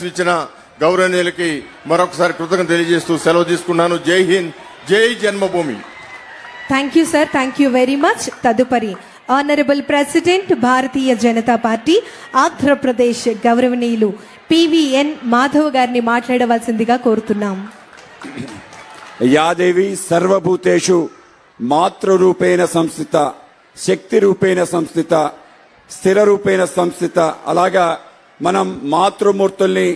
ఇచ్చిన గౌరవనీయులకి మరొకసారి కృతజ్ఞత తెలియజేస్తూ సెలవు తీసుకున్నాను. జై హింద్, జై జన్మభూమి. Thank you sir, thank you very much. తదుపరి honourable president Bharatiya Janata Party Andhra Pradesh గౌరవనీయులు పివిఎన్ మాధవ్ గారిని మాట్లాడవలసిందిగా కోరుతున్నాం. యాదేవి సర్వభూతేషు మాతృరూపేణ సంస్థిత, శక్తి రూపేణ సంస్థిత, స్థిర రూపేణ సంస్థిత. అలాగా మనం మాతృమూర్తుల్ని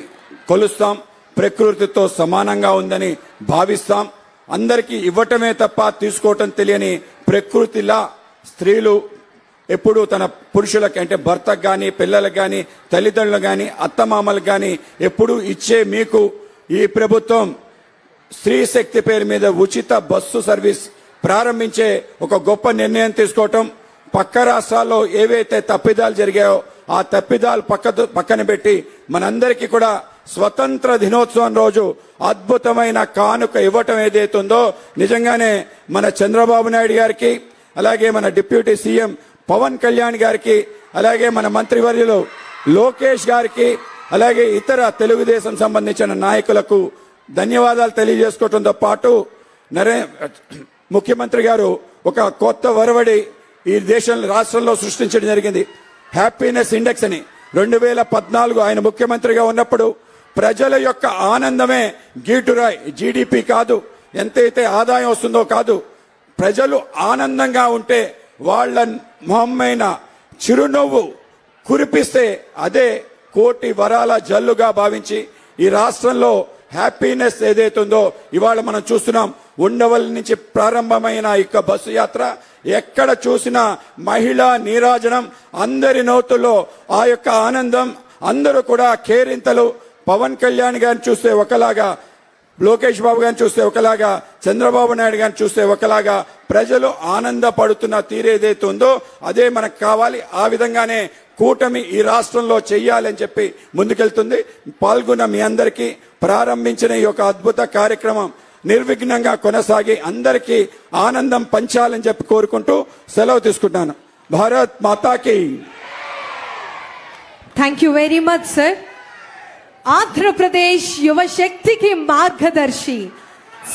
కొలుస్తాం, ప్రకృతితో సమానంగా ఉందని భావిస్తాం. అందరికీ ఇవ్వటమే తప్ప తీసుకోవటం తెలియని ప్రకృతిలా స్త్రీలు ఎప్పుడు తన పురుషులకి అంటే భర్తకు కానీ, పిల్లలకు కానీ, తల్లిదండ్రులకు కానీ, అత్తమామలకు కానీ ఎప్పుడు ఇచ్చే మీకు ఈ ప్రభుత్వం స్త్రీ శక్తి పేరు మీద ఉచిత బస్సు సర్వీస్ ప్రారంభించే ఒక గొప్ప నిర్ణయం తీసుకోవటం, పక్క రాష్ట్రాల్లో ఏవైతే తప్పిదాలు జరిగాయో ఆ తప్పిదాలు పక్కన పెట్టి మనందరికీ కూడా స్వతంత్ర దినోత్సవం రోజు అద్భుతమైన కానుక ఇవ్వటం ఏదైతుందో నిజంగానే మన చంద్రబాబు నాయుడు గారికి, అలాగే మన డిప్యూటీ సీఎం పవన్ కళ్యాణ్ గారికి, అలాగే మన మంత్రివర్యులు లోకేష్ గారికి, అలాగే ఇతర తెలుగుదేశం సంబంధించిన నాయకులకు ధన్యవాదాలు తెలియజేసుకోవడంతో పాటు ముఖ్యమంత్రి గారు ఒక కొత్త ఒరవడి ఈ రాష్ట్రంలో సృష్టించడం జరిగింది. హ్యాపీనెస్ ఇండెక్స్ అని 2014 ఆయన ముఖ్యమంత్రిగా ఉన్నప్పుడు ప్రజల యొక్క ఆనందమే గీటురాయ్, జీడిపి కాదు, ఎంతైతే ఆదాయం వస్తుందో కాదు, ప్రజలు ఆనందంగా ఉంటే వాళ్ళ మొహమైన చిరునవ్వు కురిపిస్తే అదే కోటి వరాల జల్లుగా భావించి ఈ రాష్ట్రంలో హ్యాపీనెస్ ఏదైతుందో ఇవాళ మనం చూస్తున్నాం. ఉండవల్లి నుంచి ప్రారంభమైన ఇక బస్సు యాత్ర ఎక్కడ చూసినా మహిళా నీరాజనం, అందరి నోతుల్లో ఆ యొక్క ఆనందం, అందరూ కూడా కేరింతలు. పవన్ కళ్యాణ్ గారిని చూస్తే ఒకలాగా, లోకేష్ బాబు గారిని చూస్తే ఒకలాగా, చంద్రబాబు నాయుడు గారిని చూస్తే ఒకలాగా ప్రజలు ఆనందపడుతున్న తీరేదైతే ఉందో అదే మనకు కావాలి. ఆ విధంగానే కూటమి ఈ రాష్ట్రంలో చెయ్యాలని చెప్పి ముందుకెళ్తుంది. పాల్గొన్న మీ అందరికీ ప్రారంభించిన ఈ యొక్క అద్భుత కార్యక్రమం నిర్విఘ్నంగా కొనసాగి అందరికీ ఆనందం పంచాలని చెప్పి కోరుకుంటూ సెలవు తీసుకుంటాను. భారత్ మాతాకి. Thank you very much sir. Andhra Pradesh యువశక్తికి మార్గదర్శి,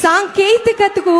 సాంకేతికతకు